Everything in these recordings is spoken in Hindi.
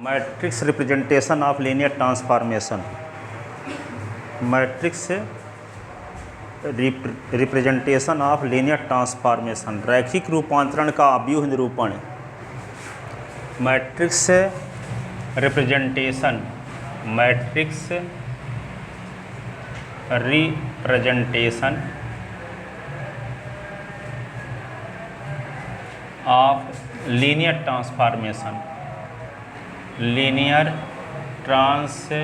Matrix representation of linear transformation. Matrix representation of linear transformation, रैखिक रूपांतरण का अव्यूह निरूपण। Matrix representation, matrix representation of linear transformation, linear transformation,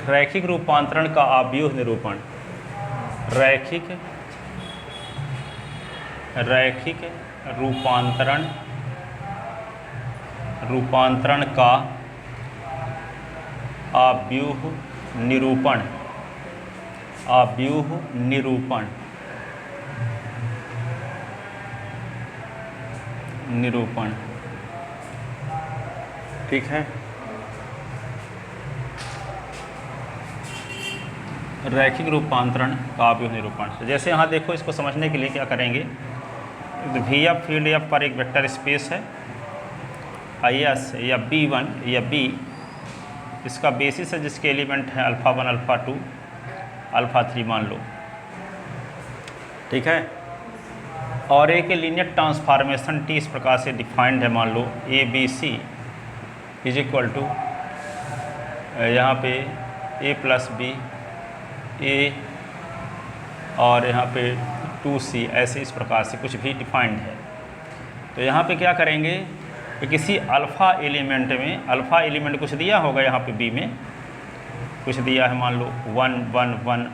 रैखिक रूपांतरण का अव्यूह निरूपण। रैखिक रूपांतरण का अव्यूह निरूपण, अव्यूह निरूपण, निरूपण। ठीक है। रैखिक रूपांतरण का अव्यूह निरूपण। तो जैसे यहाँ देखो, इसको समझने के लिए क्या करेंगे, वी एफ फील्ड एफ पर एक वेक्टर स्पेस है, एस या B1 या B, इसका बेसिस है जिसके एलिमेंट है अल्फ़ा 1 अल्फ़ा 2 अल्फ़ा 3 मान लो। ठीक है। और एक लीनियर ट्रांसफॉर्मेशन T इस प्रकार से डिफाइंड है, मान लो ABC इज इक्वल टू यहाँ पे A प्लस B A और यहाँ पे 2C, ऐसे इस प्रकार से कुछ भी डिफाइंड है। तो यहाँ पे क्या करेंगे कि किसी अल्फ़ा एलिमेंट में, अल्फ़ा एलिमेंट कुछ दिया होगा यहाँ पे B में, कुछ दिया है, मान लो 1 1 1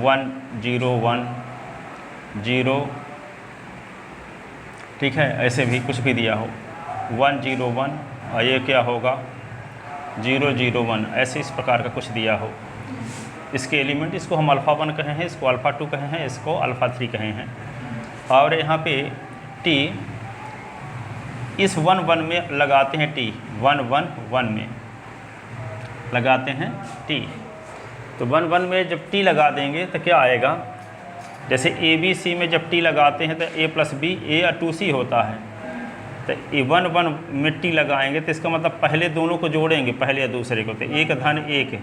1 0 1 0, ठीक है, ऐसे भी कुछ भी दिया हो 1 0 1, और ये क्या होगा 0 0 1, ऐसे इस प्रकार का कुछ दिया हो। इसके एलिमेंट, इसको हम अल्फ़ा 1 कहे हैं, इसको अल्फ़ा 2 कहे हैं, इसको अल्फ़ा 3 कहे हैं। और यहाँ पे T इस 1 1 में लगाते हैं, T 1 1 1 में लगाते हैं T। तो 1 1 में जब T लगा देंगे तो क्या आएगा, जैसे ABC में जब T लगाते हैं तो A प्लस B A या 2C होता है। तो 1 1 में T लगाएंगे तो इसका मतलब पहले दोनों को जोड़ेंगे, पहले या दूसरे को, तो 1 धन 1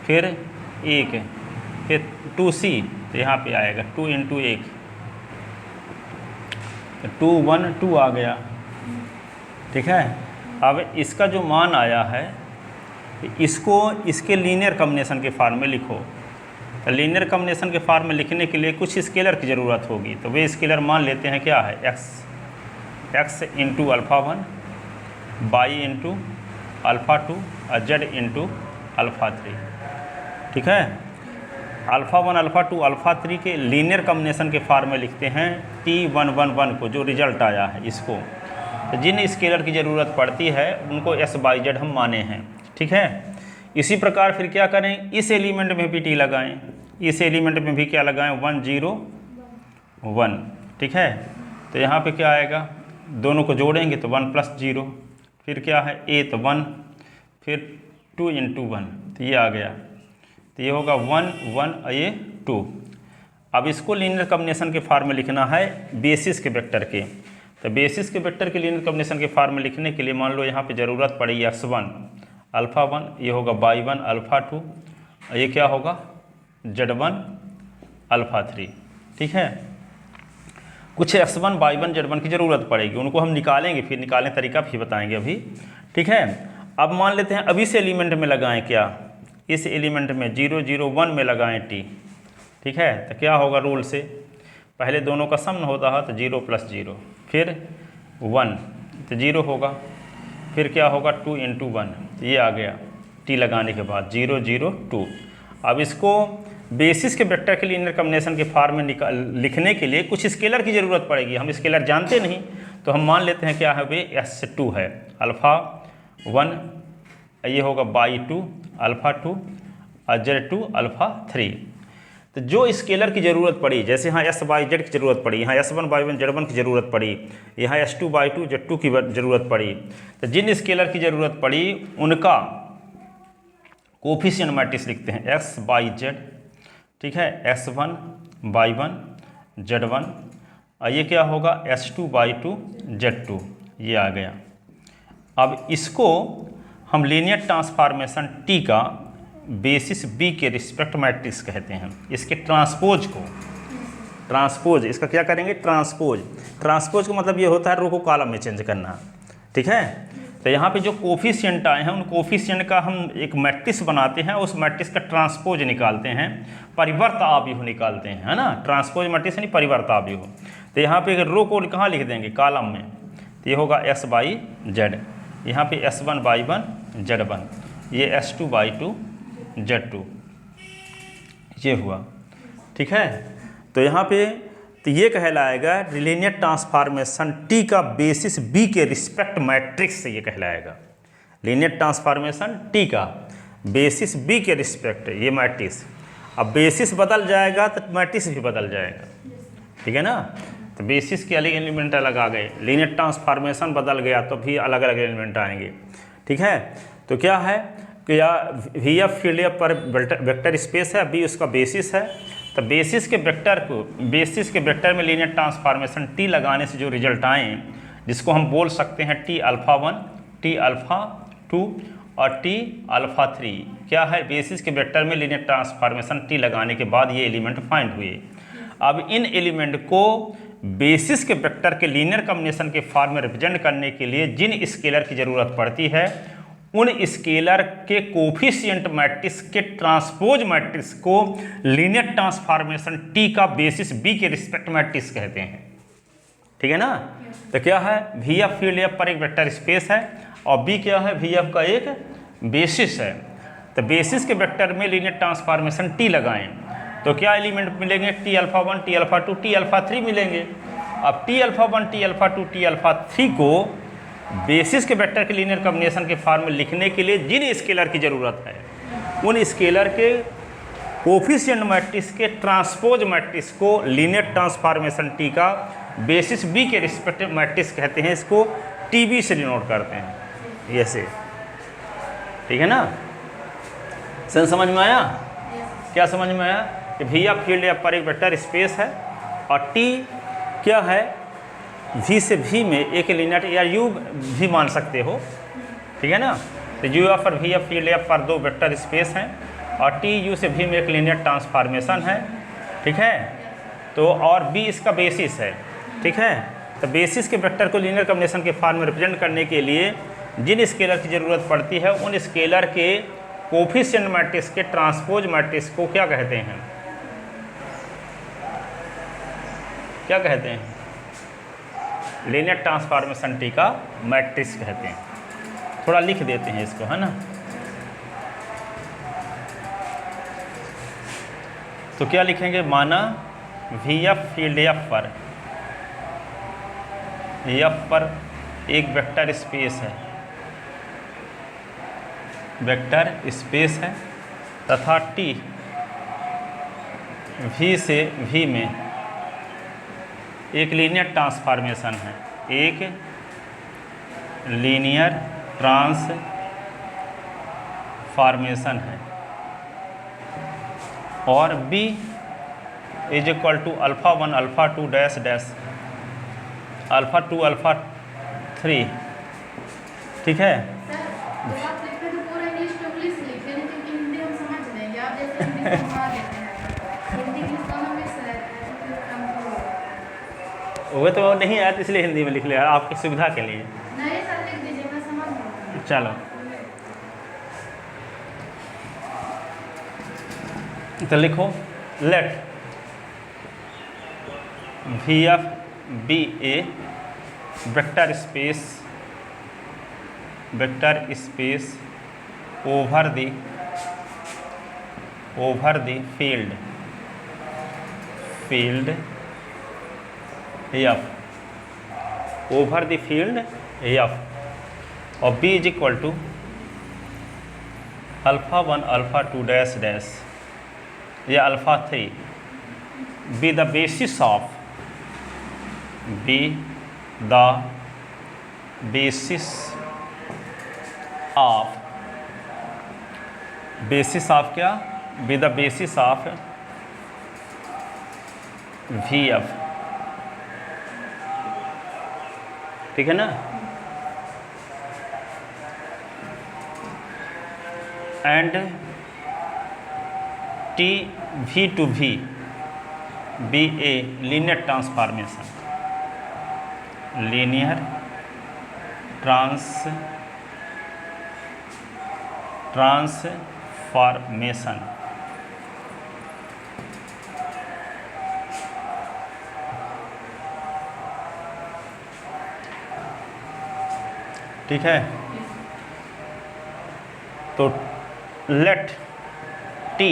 फिर 1 फिर 2C, तो यहाँ पे आएगा 2 इंटू 1, 2 1 2 आ गया। ठीक है। अब इसका जो मान आया है, इसको इसके लीनियर कॉम्बिनेशन के फॉर्म में लिखो। तो लीनियर कॉम्बिनेशन के फॉर्म में लिखने के लिए कुछ स्केलर की ज़रूरत होगी। तो वे स्केलर मान लेते हैं, क्या है, x into alpha 1 y into alpha 2 और z इंटू अल्फ़ा 3। ठीक है। अल्फ़ा 1 अल्फ़ा 2 अल्फ़ा 3 के लीनियर कॉम्बिनेशन के फॉर्म में लिखते हैं T111 को, जो रिजल्ट आया है इसको। तो जिन स्केलर की ज़रूरत पड़ती है उनको s/z हम माने हैं। ठीक है। इसी प्रकार फिर क्या करें, इस एलिमेंट में भी T लगाएं, इस एलिमेंट में भी क्या लगाएं, 1 0 1। ठीक है। तो यहाँ पे क्या आएगा, दोनों को जोड़ेंगे तो 1 प्लस 0, फिर क्या है A तो 1, फिर 2 इंटू 1, तो ये आ गया। तो ये होगा 1 1 और ये 2। अब इसको लीनियर कॉम्बिनेशन के फॉर्म में लिखना है बेसिस के वेक्टर के। तो बेसिस के वेक्टर के लीनियर कॉम्बिनेशन के फॉर्म में लिखने के लिए मान लो यहाँ पे ज़रूरत पड़ी x1 अल्फ़ा 1, ये होगा y1 अल्फ़ा 2, और ये क्या होगा z1 अल्फ़ा 3। ठीक है। कुछ x1 y1 z1 की ज़रूरत पड़ेगी, उनको हम निकालेंगे, फिर निकालने तरीका भी बताएंगे अभी। ठीक है। अब मान लेते हैं अब इस एलिमेंट में लगाएं, क्या, इस एलिमेंट में 0 0 1 में लगाएं T। ठीक है। तो क्या होगा, रूल से पहले दोनों का सम होता है, तो 0 प्लस 0 फिर 1, तो 0 होगा, फिर क्या होगा 2 इंटू 1, तो ये आ गया T लगाने के बाद 0 0 2। अब इसको बेसिस के वेक्टर के लीनियर कॉम्बिनेशन के फॉर्म में लिखने के लिए कुछ स्केलर की ज़रूरत पड़ेगी। हम स्केलर जानते नहीं, तो हम मान लेते हैं क्या है, वे S2 है, अल्फ़ा 1, ये होगा y2 अल्फ़ा 2 और z2 अल्फ़ा 3। तो जो स्केलर की ज़रूरत पड़ी, जैसे यहाँ s/z की ज़रूरत पड़ी, यहाँ s1 y1 z1 की ज़रूरत पड़ी, यहाँ s2 y2 z2 की ज़रूरत पड़ी, तो जिन स्केलर की ज़रूरत पड़ी उनका कोफिशिएंट मैट्रिक्स लिखते हैं x/z। ठीक है। x1 y1 z1 और ये क्या होगा S2/2 Z2, ये आ गया। अब इसको हम लीनियर ट्रांसफॉर्मेशन T का बेसिस B के रिस्पेक्ट मैट्रिक्स कहते हैं। इसके ट्रांसपोज को, ट्रांसपोज इसका क्या करेंगे, ट्रांसपोज। ट्रांसपोज का मतलब ये होता है रो को कॉलम में चेंज करना, ठीक है। तो यहाँ पे जो कोफिशिएंट आए हैं उन कोफिशिएंट का हम एक मैट्रिक्स बनाते हैं, उस मैट्रिक्स का ट्रांसपोज निकालते हैं, परिवर्त आव्यूह निकालते हैं, है ना। ट्रांसपोज मैट्रिक्स नहीं, परिवर्त आव्यूह। तो यहाँ पे रो को कहाँ लिख देंगे, कॉलम में। तो ये होगा S/Z, यहाँ पे S1/1 Z1, ये S2/2 Z2, ये हुआ, ठीक है। तो यहाँ पे तो ये कहलाएगा लीनियर ट्रांसफॉर्मेशन T का बेसिस B के रिस्पेक्ट मैट्रिक्स से, ये कहलाएगा लीनियर ट्रांसफॉर्मेशन T का बेसिस B के रिस्पेक्ट, ये मैट्रिक्स। अब बेसिस बदल जाएगा तो मैट्रिक्स भी बदल जाएगा, ठीक है ना। तो बेसिस के अलग एलिमेंट अलग आ गए, लीनियर ट्रांसफॉर्मेशन बदल गया तो भी अलग अलग एलिमेंट आएंगे, ठीक है। तो क्या है कि या VF फील्ड पर वेक्टर स्पेस है, B उसका बेसिस है। तो बेसिस के वेक्टर में लीनियर ट्रांसफॉर्मेशन T लगाने से जो रिजल्ट आए, जिसको हम बोल सकते हैं T∝1, T∝2 और T∝3, क्या है, बेसिस के वेक्टर में लीनियर ट्रांसफॉर्मेशन T लगाने के बाद ये एलिमेंट फाइंड हुए। अब इन एलिमेंट को बेसिस के वेक्टर के लीनियर कॉम्बिनेशन के फॉर्म में रिप्रेजेंट करने के लिए जिन स्केलर की ज़रूरत पड़ती है, उन स्केलर के कोफिशिएंट मैट्रिक्स के ट्रांसपोज मैट्रिक्स को लीनियर ट्रांसफॉर्मेशन T का बेसिस B के रिस्पेक्ट मैट्रिक्स कहते हैं, ठीक है ना। तो क्या है, VF फील्ड F पर एक वेक्टर स्पेस है और B क्या है, VF का एक बेसिस है। तो बेसिस के वेक्टर में लीनियर ट्रांसफॉर्मेशन T लगाएं तो क्या एलिमेंट मिलेंगे, T∝1, T∝2, T∝3 मिलेंगे। अब T∝1, T∝2, T∝3 को बेसिस के वेक्टर के लीनियर कॉम्बिनेशन के फॉर्म में लिखने के लिए जिन स्केलर की ज़रूरत है, उन स्केलर के कोफिशिएंट मैट्रिक्स के ट्रांसपोज मैट्रिक्स को लीनियर ट्रांसफॉर्मेशन T का बेसिस B के रिस्पेक्टिव मैट्रिक्स कहते हैं। इसको TB से डिनोट करते हैं, ये से, ठीक है ना। समझ में आया, क्या समझ में आया कि VF फील्ड F पर एक वेक्टर स्पेस है और T क्या है, V से V में एक लीनियर, या U भी मान सकते हो, ठीक है ना। तो UF और VF फील्ड F पर दो वेक्टर स्पेस हैं और TU से V में एक लीनियर ट्रांसफॉर्मेशन है, ठीक है। तो और B इसका बेसिस है, ठीक है। तो बेसिस के वेक्टर को लीनियर कॉम्बिनेशन के फॉर्म में रिप्रेजेंट करने के लिए जिन स्केलर की ज़रूरत पड़ती है, उन स्केलर के कोफिशिएंट मैट्रिक्स के ट्रांसपोज मैट्रिक्स को क्या कहते हैं, क्या कहते हैं, लीनियर ट्रांसफॉर्मेशन T का मैट्रिक्स कहते हैं। थोड़ा लिख देते हैं इसको, है ना। तो क्या लिखेंगे, माना VF फील्ड F पर एक वेक्टर स्पेस है, वेक्टर स्पेस है तथा T V से V में एक लीनियर ट्रांसफॉर्मेशन है, एक लीनियर ट्रांसफॉर्मेशन है और B = α1 α2 डैश डैश α2 α3, ठीक है। वो तो नहीं आया इसलिए हिंदी में लिख लिया आपकी सुविधा के लिए। नहीं सर, लिख दीजिए, मैं समझ लूँगा। चलो तो लिखो, let VF be a vector space over the field F, over the field F और B = α1 α2 डैश डैश या α3 be the basis of क्या, be the basis of VF ठीक है ना। And T V to V be a linear transformation, linear transformation. ठीक है, तो let T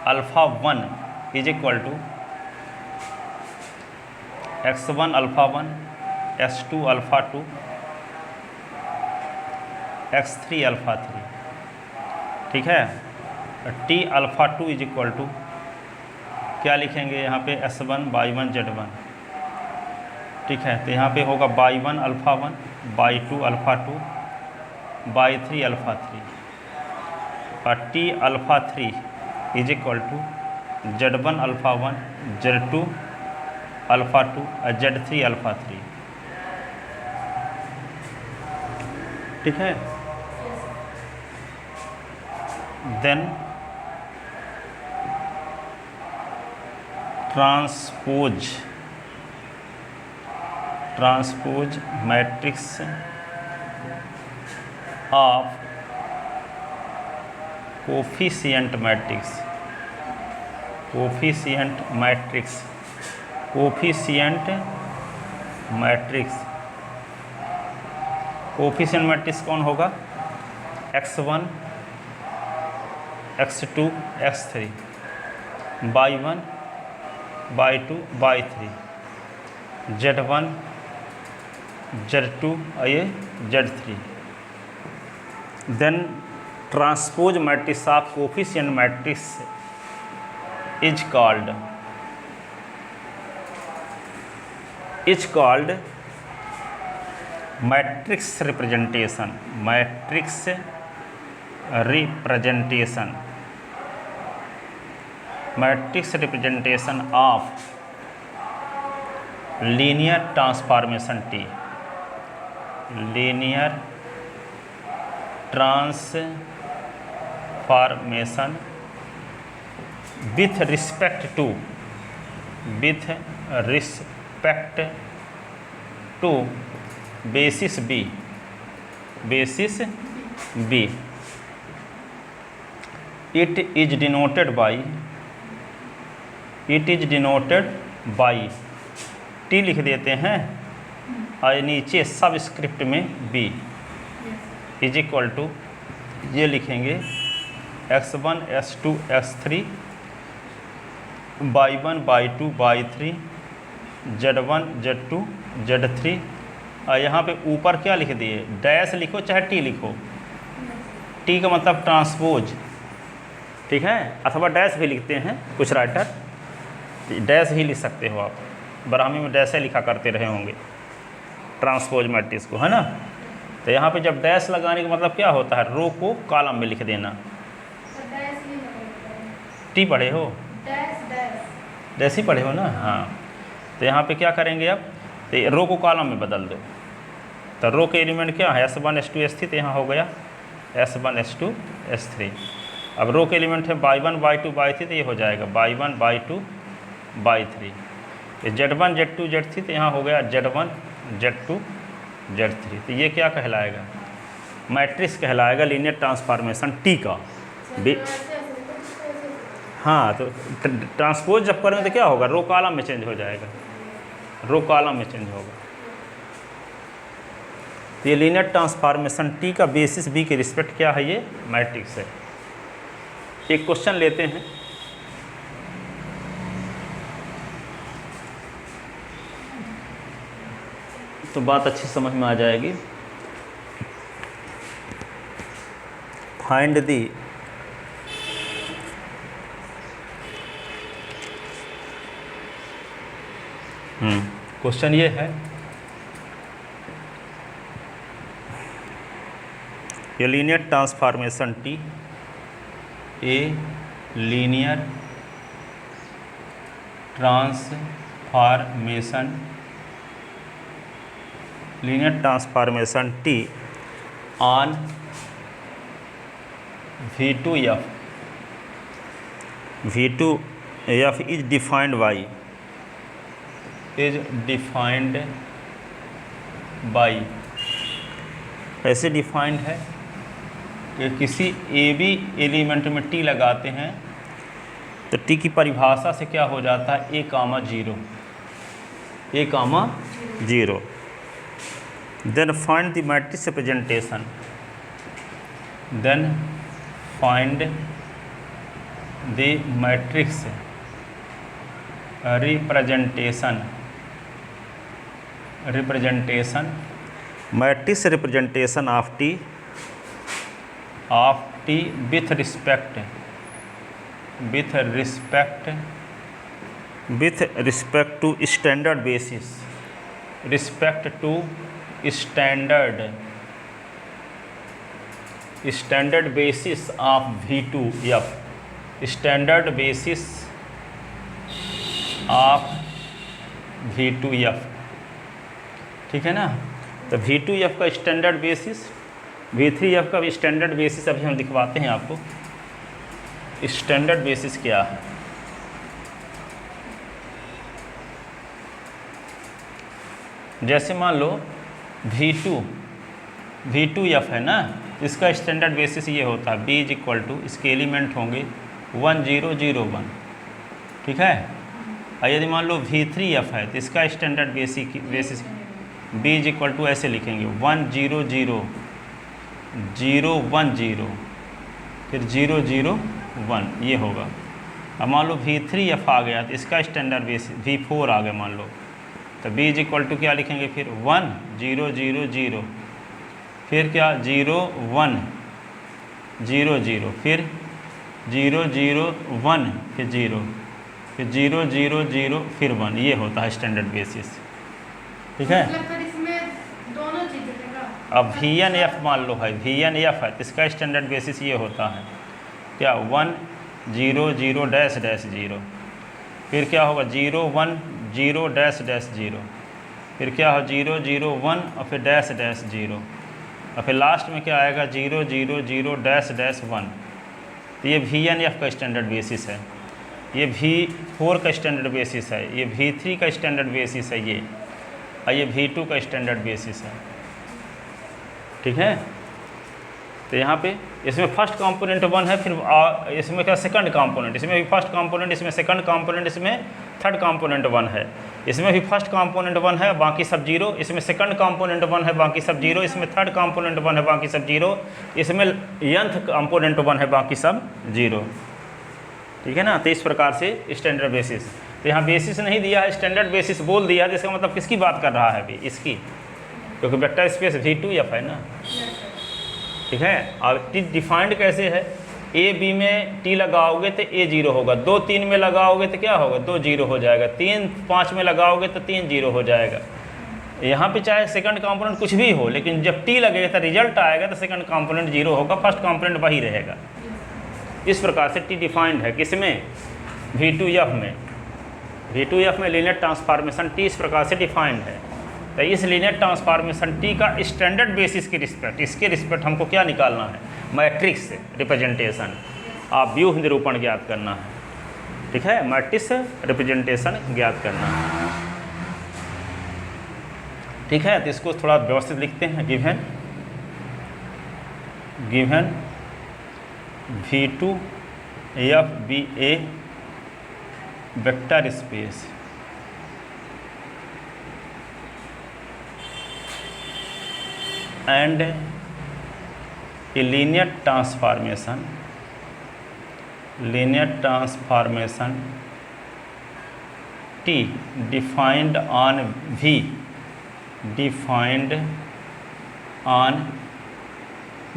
alpha 1 is equal to x1 alpha 1 x2 alpha 2 x3 alpha 3। ठीक है, T alpha 2 is equal to क्या लिखेंगे यहाँ पे S1 y1 z1। ठीक है, तो यहाँ पे होगा y1 alpha 1 y2 alpha 2 y3 alpha 3 और T alpha 3 is equal to z1 alpha 1 z2 alpha 2 और z3 अल्फ़ा 3। ठीक है, then transpose matrix of coefficient matrix कौन होगा? x1 x2 x3 y1 y2 y3 z1 z2 और ये z3। Then transpose matrix of coefficient matrix is called matrix representation of linear transformation T, linear transformation with respect to basis B. It is denoted by T लिख देते हैं और नीचे सबस्क्रिप्ट में बी इज इक्वल टू ये लिखेंगे x1 x2 x3 y1 y2 y3 z1 z2 z3 और यहाँ पे ऊपर क्या लिख दिए? डैश लिखो चाहे टी लिखो, टी का मतलब ट्रांसपोज। ठीक है, अथवा डैश भी लिखते हैं कुछ राइटर, डैश ही लिख सकते हो आप, ब्राह्मी में डैश लिखा करते रहे होंगे ट्रांसपोज मैट्रिक्स को, है ना। तो यहाँ पे जब डैश लगाने का मतलब क्या होता है? रो को कॉलम में लिख देना। टी पढ़े हो? डैश ही पढ़े हो ना, हाँ। तो यहाँ पे क्या करेंगे अब? तो रो को कॉलम में बदल दो। तो रो के एलिमेंट क्या है? S1 S2 S3, तो यहाँ हो गया S1 S2 S3। अब रो के एलिमेंट है y1 y2 y3, तो ये हो जाएगा y1 y2 y3। तो z1 z2 z3, तो यहाँ हो गया z1 z2 z3। तो ये क्या कहलाएगा? मैट्रिक्स कहलाएगा लीनियर ट्रांसफॉर्मेशन टी का। हाँ, तो ट्रांसपोज जब करेंगे तो क्या होगा? रो कॉलम में चेंज हो जाएगा, रो कॉलम में चेंज होगा। तो ये लीनियर ट्रांसफॉर्मेशन टी का बेसिस बी के रिस्पेक्ट क्या है? ये मैट्रिक्स है। एक क्वेश्चन लेते हैं। तो बात अच्छी समझ में आ जाएगी। फाइंड दी क्वेश्चन ये है, ये linear transformation T, A linear transformation linear transformation T on V2F is defined by ऐसे डिफाइंड है कि किसी ए बी एलिमेंट में टी लगाते हैं तो टी की परिभाषा से क्या हो जाता है, A comma zero. Then find the matrix representation, matrix representation of T with respect to standard basis of V2F, standard basis of V2F, ठीक है ना। तो V2F का स्टैंडर्ड बेसिस, V3F का भी स्टैंडर्ड बेसिस अभी हम दिखवाते हैं आपको। स्टैंडर्ड बेसिस क्या है, जैसे मान लो V2F है ना, इसका स्टैंडर्ड बेसिस ये होता है B इज इक्वल टू, इसके एलिमेंट होंगे 1 0 0 1, ठीक है। और यदि मान लो V3F है तो इसका standard basis B is equal to ऐसे लिखेंगे 1 0 0 0 1 0 फिर 0 0 1, ये होगा। अब मान लो V3F आ गया तो इसका स्टैंडर्ड बेसिस V4 आ गया मान लो, तो B इज इक्वल टू क्या लिखेंगे फिर 1 0 0 0 फिर क्या 0 1 0 0 फिर 0 0 1 फिर 0 फिर 0 0 0 फिर 1, ये होता है स्टैंडर्ड बेसिस, ठीक है। मतलब फिर इसमें दोनों चीजें देगा। अब VNF मान लो है, VNF है तो इसका स्टैंडर्ड बेसिस ये होता है क्या 1 0 0 डैश डैश 0, फिर क्या होगा 0 1 0 डैश डैश 0, फिर क्या हो 0 0 1 और फिर डैश डैश 0, और फिर लास्ट में क्या आएगा 0 0 0 डैश डैश 1। तो ये VNF का स्टैंडर्ड बेसिस है, ये V4 का स्टैंडर्ड बेसिस है, ये V3 का स्टैंडर्ड बेसिस है ये, और ये V2 का स्टैंडर्ड बेसिस है, ठीक है। तो यहाँ पे इसमें फर्स्ट कंपोनेंट 1 है, फिर इसमें क्या सेकंड कंपोनेंट, इसमें भी फर्स्ट कंपोनेंट, इसमें सेकंड कंपोनेंट, इसमें थर्ड कंपोनेंट 1 है, इसमें भी फर्स्ट कंपोनेंट 1 है बाकी सब 0, इसमें सेकंड कंपोनेंट 1 है बाकी सब 0, इसमें थर्ड कंपोनेंट 1 है बाकी सब 0, इसमें nth कंपोनेंट 1 है बाकी सब 0, ठीक है ना। तो इस प्रकार से स्टैंडर्ड बेसिस, तो यहाँ बेसिस नहीं दिया है, स्टैंडर्ड बेसिस बोल दिया है, इसका मतलब किसकी बात कर रहा है अभी, इसकी, क्योंकि वेक्टर स्पेस V2F है ना, ठीक है। और टी डिफाइंड कैसे है, ए बी में टी लगाओगे तो ए 0 होगा, 2 3 में लगाओगे तो क्या होगा 2 0 हो जाएगा, 3 5 में लगाओगे तो 3 0 हो जाएगा। यहाँ पे चाहे सेकंड कंपोनेंट कुछ भी हो, लेकिन जब टी लगेगा तो रिजल्ट आएगा तो सेकंड कंपोनेंट 0 होगा, फर्स्ट कंपोनेंट वही रहेगा। इस प्रकार से टी डिफाइंड है किसमें, V2F में लीनियर ट्रांसफॉर्मेशन टी इस प्रकार से डिफाइंड है। तो इस लीनियर ट्रांसफॉर्मेशन टी का स्टैंडर्ड बेसिस की रिस्पेक्ट, इसके रिस्पेक्ट हमको क्या निकालना है, मैट्रिक्स रिप्रेजेंटेशन आप व्यू निरूपण ज्ञात करना है, ठीक है, मैट्रिक्स रिप्रेजेंटेशन ज्ञात करना है, ठीक है। तो इसको थोड़ा व्यवस्थित लिखते हैं, given V2F be a vector space and a linear transformation T defined on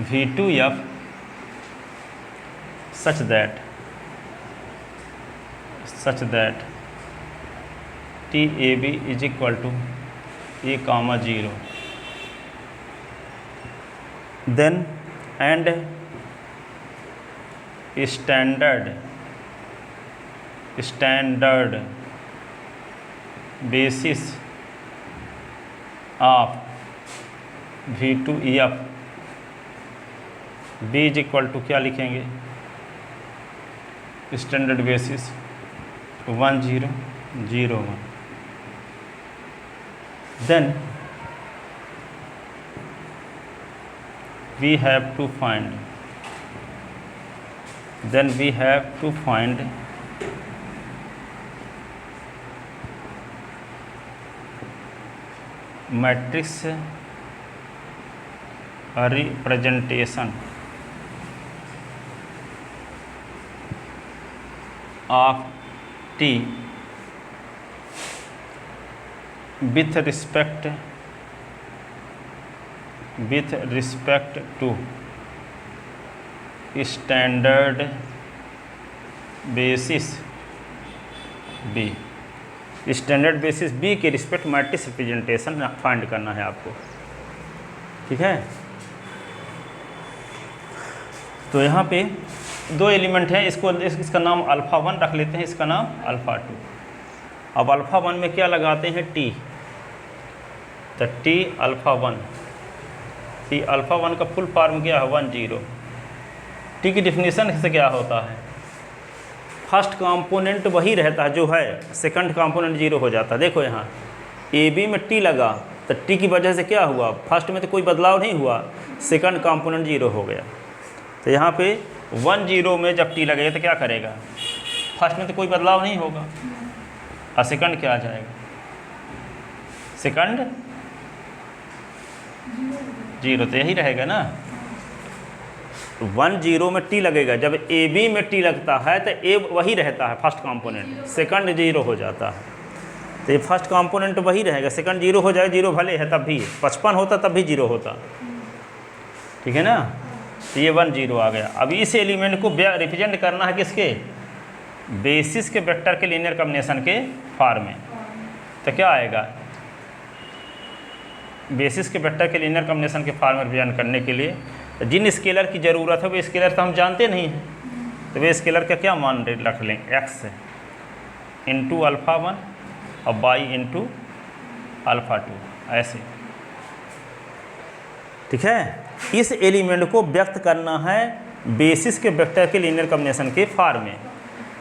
V2F such that TAB is equal to A, 0, then and standard basis of V2EF B is equal to क्या लिखेंगे, standard basis 1001, then we have to find matrix representation of T with respect to standard basis B। Standard basis B के रिस्पेक्ट मैट्रिक्स रिप्रेजेंटेशन फाइंड करना है आपको, ठीक है। तो यहाँ पे दो एलिमेंट हैं, इसका नाम अल्फ़ा 1 रख लेते हैं, इसका नाम अल्फ़ा 2। अब अल्फ़ा 1 में क्या लगाते हैं, T, तो T अल्फ़ा 1, T अल्फ़ा 1 का फुल फॉर्म क्या है, 10। T की डिफिनीशन से क्या होता है, फर्स्ट कंपोनेंट वही रहता है जो है, सेकंड कंपोनेंट 0 हो जाता है। देखो यहाँ AB में T लगा तो T की वजह से क्या हुआ, फर्स्ट में तो कोई बदलाव नहीं हुआ, सेकंड कंपोनेंट 0 हो गया। तो यहाँ पे 10 में जब T लगेगा तो क्या करेगा, फर्स्ट में तो कोई बदलाव नहीं होगा, और सेकंड क्या आ जाएगा, सेकंड 0, तो यही रहेगा ना। 10 में T लगेगा, जब AB में T लगता है तो A वही रहता है फर्स्ट कंपोनेंट, सेकंड 0 हो जाता है। तो ये फर्स्ट कंपोनेंट वही रहेगा, सेकंड 0 हो जाएगा, 0 भले है तब भी, 55 होता तब भी 0 होता, ठीक है ना। तो ये 10 आ गया। अब इस एलिमेंट को रिप्रेजेंट करना है किसके, बेसिस के वेक्टर के लीनियर कॉम्बिनेशन के फॉर्म में। तो क्या आएगा, बेसिस के वेक्टर के लीनियर कॉम्बिनेशन के फॉर्म में रिप्रेजेंट करने के लिए जिन स्केलर की ज़रूरत है वो स्केलर तो हम जानते नहीं हैं, तो वे स्केलर का क्या मान रख लें, x इंटू अल्फ़ा 1 और y इंटू अल्फ़ा 2, ऐसे, ठीक है। इस एलिमेंट को व्यक्त करना है बेसिस के वेक्टर के लीनियर कॉम्बिनेशन के फॉर्म में।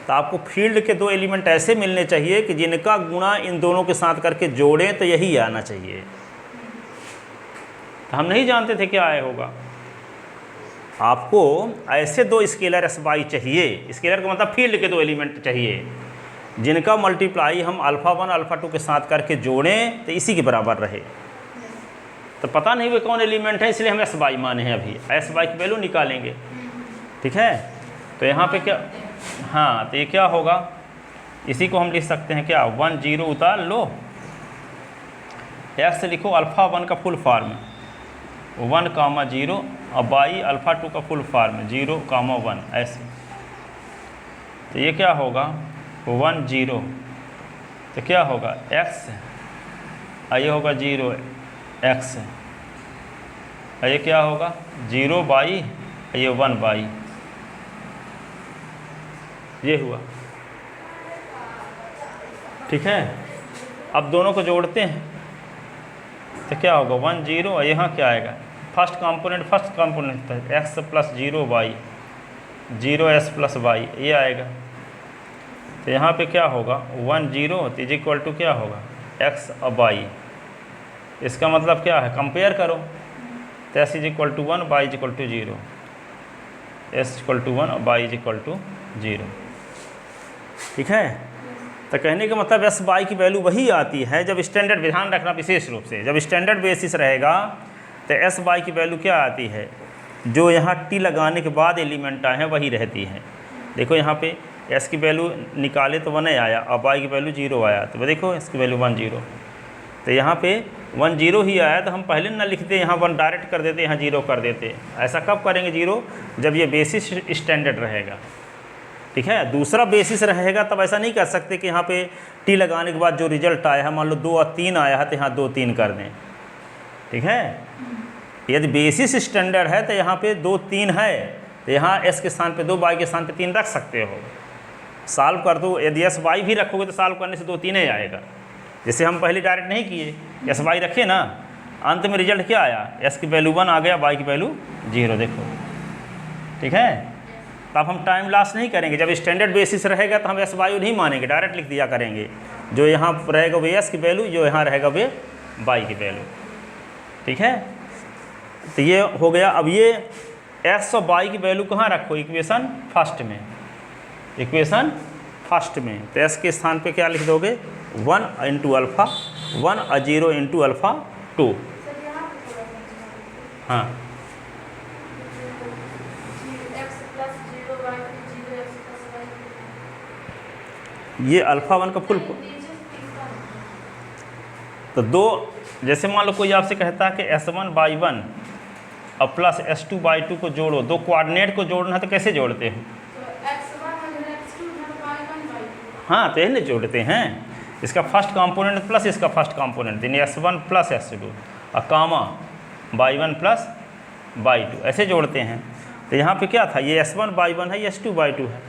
तो आपको फील्ड के दो एलिमेंट ऐसे मिलने चाहिए कि जिनका गुणा इन दोनों के साथ करके जोड़ें तो यही आना चाहिए। तो हम नहीं जानते थे क्या आया होगा, आपको ऐसे दो स्केलर एस वाई चाहिए, स्केलर का मतलब फील्ड के दो एलिमेंट चाहिए जिनका मल्टीप्लाई हम अल्फ़ा 1 अल्फ़ा 2 के साथ करके जोड़ें तो इसी के बराबर रहे। तो पता नहीं वे कौन एलिमेंट है, इसलिए हम एस वाई माने हैं, अभी एस वाई की वैल्यू निकालेंगे, ठीक है। तो यहाँ पे क्या, हाँ, तो ये क्या होगा, इसी को हम लिख सकते हैं क्या, 10 उतार लो, एक्स लिखो अल्फ़ा 1 का फुल फॉर्म 1, 0 और y अल्फ़ा 2 का फुल फॉर्म 0, 1, ऐसे। तो ये क्या होगा, 10, तो क्या होगा x, ये होगा 0 x, ये क्या होगा 0 y, ये 1 y, ये हुआ, ठीक है। अब दोनों को जोड़ते हैं तो क्या होगा 10 और यहाँ क्या आएगा, फर्स्ट कंपोनेंट था x plus 0y, 0s plus y, ये आएगा। तो यहाँ पे क्या होगा 10 इज इक्वल टू क्या होगा x और y, इसका मतलब क्या है, कंपेयर करो, तो s is equal to 1, y is equal to 0, s equal to 1 और y इज इक्वल टू 0, ठीक है। तो कहने का मतलब एस वाई की वैल्यू वही आती है जब स्टैंडर्ड, ध्यान रखना विशेष रूप से, जब स्टैंडर्ड बेसिस रहेगा तो एस वाई की वैल्यू क्या आती है, जो यहाँ टी लगाने के बाद एलिमेंट आए हैं वही रहती है। देखो यहाँ पे एस की वैल्यू निकाले तो 1 आया और वाई की वैल्यू 0 आया, तो देखो इसकी वैल्यू 10, तो यहाँ पे 10 ही आया, तो हम पहले ना लिखते, यहाँ 1 डायरेक्ट कर देते, यहाँ 0 कर देते। ऐसा कब करेंगे 0, जब ये बेसिस स्टैंडर्ड रहेगा, ठीक है। दूसरा बेसिस रहेगा तब ऐसा नहीं कर सकते कि यहाँ पे टी लगाने के बाद जो रिजल्ट आया है, मान लो 2 और 3 आया है तो यहाँ 2, 3 कर दें, ठीक है। यदि बेसिस स्टैंडर्ड है तो यहाँ पे 2, 3 है, तो यहाँ एस के स्थान पे 2, वाई के स्थान पे 3 रख सकते हो, सॉल्व कर दो। यदि एस वाई भी रखोगे तो सॉल्व करने से 2, 3 ही आएगा, जैसे हम पहले डायरेक्ट नहीं किए, एस वाई रखे ना, अंत में रिजल्ट क्या आया, एस की वैल्यू 1 आ गया, वाई की वैल्यू 0। देखो ठीक है। तो अब हम टाइम लॉस नहीं करेंगे, जब स्टैंडर्ड बेसिस रहेगा तो हम एस वाई नहीं मानेंगे, डायरेक्ट लिख दिया करेंगे। जो यहाँ रहेगा वो एस की वैल्यू, जो यहाँ रहेगा वो वाई की वैल्यू। ठीक है, तो ये हो गया। अब ये एस और वाई की वैल्यू कहाँ रखो, इक्वेशन फर्स्ट में, इक्वेशन फर्स्ट में। तो एस के स्थान पे क्या लिख दोगे, 1 इंटू अल्फ़ा 1 और 0 इंटू अल्फ़ा 2। हाँ ये अल्फ़ा 1 का फुल, तो दो, जैसे मान लो कोई आपसे कहता है कि S1/1 और प्लस S2/2 को जोड़ो, दो कोऑर्डिनेट को जोड़ना है तो कैसे जोड़ते हैं? हाँ तो यही जोड़ते हैं, इसका फर्स्ट कंपोनेंट प्लस इसका फर्स्ट कंपोनेंट, यानी S1 प्लस S2 और कामा y1 प्लस y2, ऐसे जोड़ते हैं। तो यहाँ पे क्या था, ये S1/1 है, ये S2/2 है।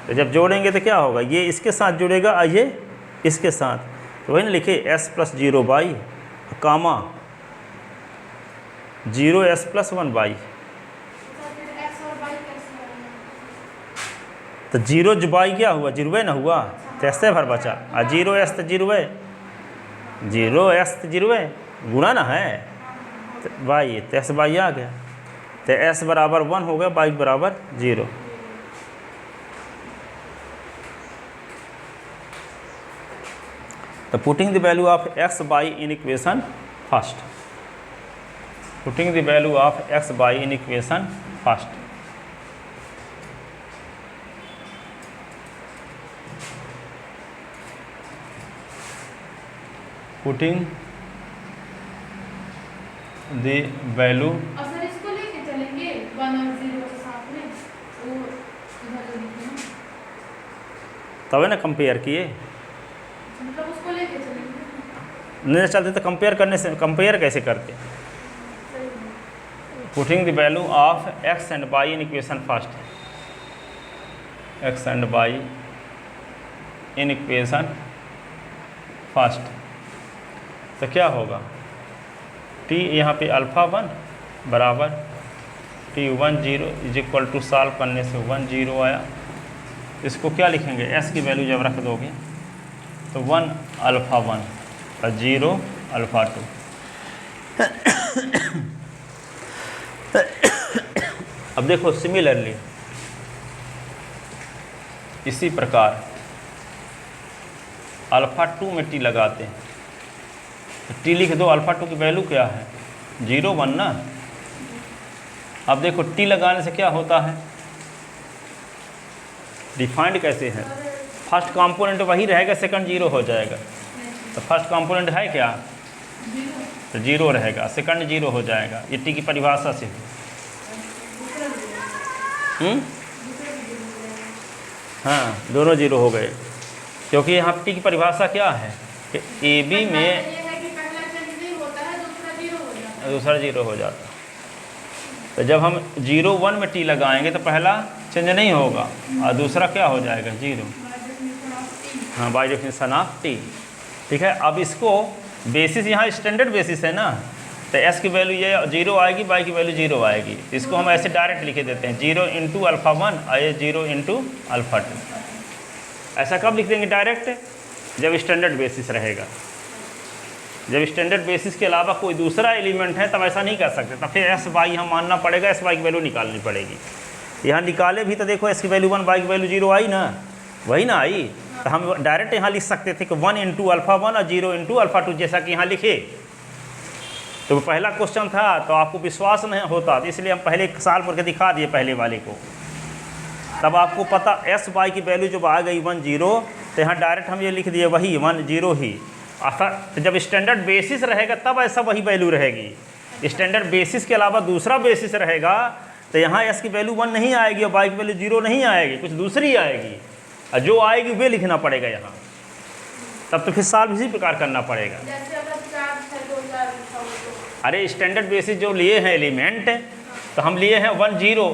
तो जब जोड़ेंगे तो क्या होगा, ये इसके साथ जुड़ेगा और ये इसके साथ, तो वही ना लिखे S + 0y कामा 0s + 1y। तो 0y क्या हुआ, 0 ना हुआ, तो ऐसे भर बचा, और 0s तो 0, 0s तो 0 गुणा ना है, तो y, तो s y आ गया। तो s बराबर 1 हो गया, y बराबर 0। तो putting the value of x y in equation first, putting the value of x y in equation first. Putting the value, अब सर इसको लेके चलेंगे 1 और 0 के साथ में, वो इधर लिखना, तब ना कंपेयर किए, मतलब उसको लेके चलेंगे। नहीं चलते तो कंपेयर करने से, कंपेयर कैसे करते? Putting the value of x and y in equation first, x and y in equation first. तो क्या होगा, t यहाँ पे अल्फ़ा 1 बराबर t1 0 is equal to solve करने से 1 0 आया। इसको क्या लिखेंगे, s की वैल्यू जब रख दोगे तो 1 अल्फ़ा 1 और 0 अल्फ़ा 2। अब देखो सिमिलरली इसी प्रकार अल्फ़ा 2 में t लगाते हैं, तो t लिख दो, अल्फ़ा 2 की वैल्यू क्या है, 0 1 ना। अब देखो t लगाने से क्या होता है, डिफाइंड कैसे है, फर्स्ट कंपोनेंट वही रहेगा, सेकंड 0 हो जाएगा। तो फर्स्ट कंपोनेंट है क्या, तो 0 रहेगा, सेकंड 0 हो जाएगा, ये t की परिभाषा से। हाँ दोनों 0 हो गए, क्योंकि यहाँ t की परिभाषा क्या है कि AB में दूसरा 0 हो जाता। तो जब हम 0 1 में t लगाएंगे तो पहला चेंज नहीं होगा और दूसरा क्या हो जाएगा 0। हाँ बाय डेफिनेशन ऑफ t। ठीक है, अब इसको बेसिस यहाँ स्टैंडर्ड बेसिस है ना, तो s की वैल्यू ये 0 आएगी, y की वैल्यू 0 आएगी। इसको हम ऐसे डायरेक्ट लिखे देते हैं 0 इंटू अल्फ़ा 1 और ये 0 इंटू अल्फ़ा 2। ऐसा कब लिख देंगे डायरेक्ट, जब स्टैंडर्ड बेसिस रहेगा। जब स्टैंडर्ड बेसिस के अलावा कोई दूसरा एलिमेंट है तब ऐसा नहीं कर सकते, तब फिर एस वाई हम मानना पड़ेगा, एस वाई की वैल्यू निकालनी पड़ेगी। यहाँ निकाले भी तो देखो एस की वैल्यू 1 वाई की वैल्यू 0 आई ना, वही ना आई। तो हम डायरेक्ट यहाँ लिख सकते थे कि 1 इंटू अल्फ़ा 1 और 0 इंटू अल्फ़ा 2, जैसा कि यहाँ लिखे। तो पहला क्वेश्चन था तो आपको विश्वास नहीं होता, तो इसलिए हम पहले साल भर के दिखा दिए पहले वाले को, तब आपको पता एस वाई की वैल्यू जब आ गई 1 0, तो यहाँ डायरेक्ट हम ये लिख दिए वही 1 0 ही। तो जब स्टैंडर्ड बेसिस रहेगा तब ऐसा वही वैल्यू रहेगी। स्टैंडर्ड बेसिस के अलावा दूसरा बेसिस रहेगा तो यहाँ एस की वैल्यू 1 नहीं आएगी और वाई की वैल्यू 0 नहीं आएगी, कुछ दूसरी आएगी, और जो आएगी वे लिखना पड़ेगा यहाँ। तब तो फिर सॉल्व इसी प्रकार करना पड़ेगा। अरे स्टैंडर्ड बेसिस जो लिए हैं एलिमेंट, तो हम लिए हैं 1 0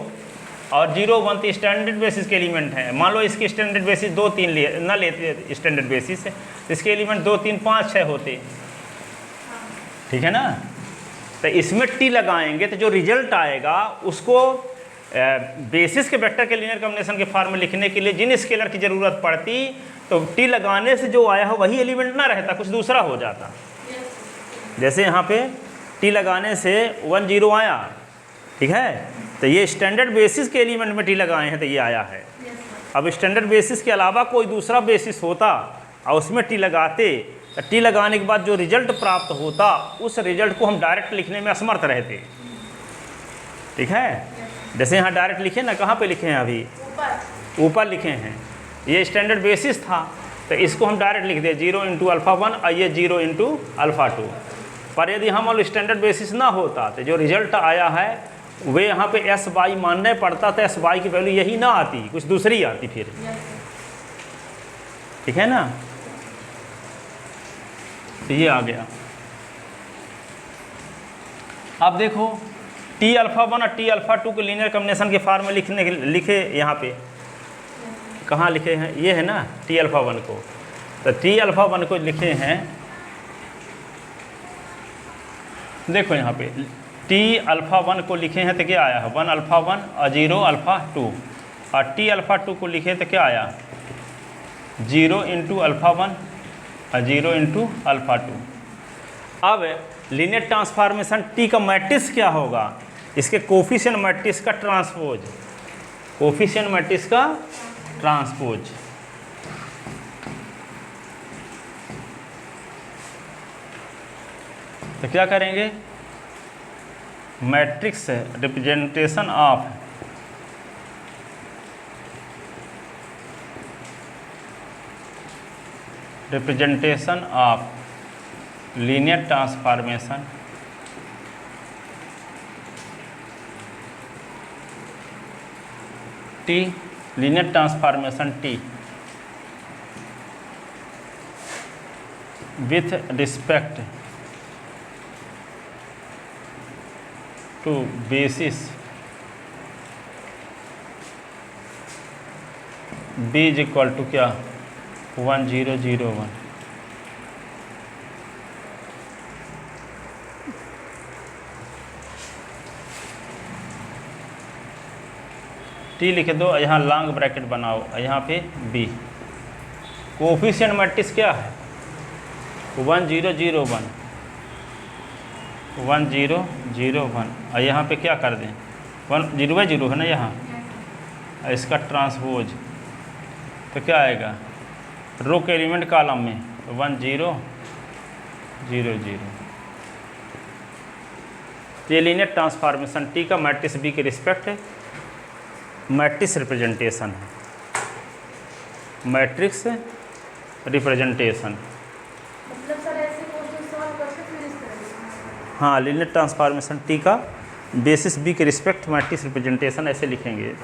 और 0 1 तो स्टैंडर्ड बेसिस के एलिमेंट हैं। मान लो इसके स्टैंडर्ड बेसिस 2 3 लिए ना लेते स्टैंडर्ड बेसिस, इसके एलिमेंट 2 3 5 6 होते, ठीक है ना। तो इसमें टी लगाएंगे तो जो रिजल्ट आएगा उसको बेसिस के वेक्टर के लीनियर कॉम्बिनेशन के फॉर्म में लिखने के लिए जिन स्केलर की ज़रूरत पड़ती तो टी लगाने से जो आया हो वही एलिमेंट ना रहता, कुछ दूसरा हो जाता। जैसे यहाँ पे टी लगाने से 1 0 आया, ठीक है, तो ये स्टैंडर्ड बेसिस के एलिमेंट में टी लगाए हैं तो ये आया है। अब स्टैंडर्ड बेसिस के अलावा कोई दूसरा बेसिस होता और उसमें टी लगाते तो टी लगाने के बाद जो रिजल्ट प्राप्त होता उस रिजल्ट को हम डायरेक्ट लिखने में असमर्थ रहते, ठीक है। जैसे यहाँ डायरेक्ट लिखे ना, कहाँ पे लिखे हैं अभी? ऊपर लिखे हैं। ये स्टैंडर्ड बेसिस था तो इसको हम डायरेक्ट लिख दें 0 × α1 और ये 0 × α2। पर यदि हम और स्टैंडर्ड बेसिस ना होता तो जो रिजल्ट आया है वे यहाँ पे एस वाई मानने पड़ता तो एस वाई की वैल्यू यही ना आती, कुछ दूसरी आती फिर, ठीक है ना। तो ये आ गया। अब देखो T-α1 और T-α2 के लीनियर कॉम्बिनेशन के फॉर्म में लिखे यहाँ पे कहाँ लिखे हैं? ये है ना T-α1 को, तो T-α1 को लिखे हैं, देखो यहाँ पे T-α1 को लिखे हैं तो क्या आया है 1α1 और 0α2, और T-α2 को लिखे तो क्या आया 0 × α1 और 0 × α2। अब लीनियर ट्रांसफॉर्मेशन टी का मैट्रिक्स क्या होगा? इसके कोफिशिएंट मैट्रिक्स का ट्रांसपोज, कोफिशिएंट मैट्रिक्स का ट्रांसपोज। तो क्या करेंगे? Matrix representation of linear transformation T, linear transformation T with respect to basis b equal to क्या 1 0 0 1। टी लिख दो, यहाँ लॉन्ग ब्रैकेट बनाओ, यहाँ पे बी। कोफिशिएंट मैट्रिक्स क्या है 1 0 0 1 1 0 0 1, और यहाँ पे क्या कर दें 1 0 0 है ना यहाँ, और इसका ट्रांसपोज तो क्या आएगा रो के एलिमेंट कॉलम में 1 0 0 0। ये लीनियर ट्रांसफॉर्मेशन टी का मैट्रिक्स बी के रिस्पेक्ट है मैट्रिक्स रिप्रेजेंटेशन है, मैट्रिक्स रिप्रेजेंटेशन। मतलब सर ऐसे क्वेश्चन सॉल्व करके फिर इस तरह से? हाँ, लीनियर ट्रांसफॉर्मेशन टी का बेसिस बी के रिस्पेक्ट मैट्रिक्स रिप्रेजेंटेशन ऐसे लिखेंगे।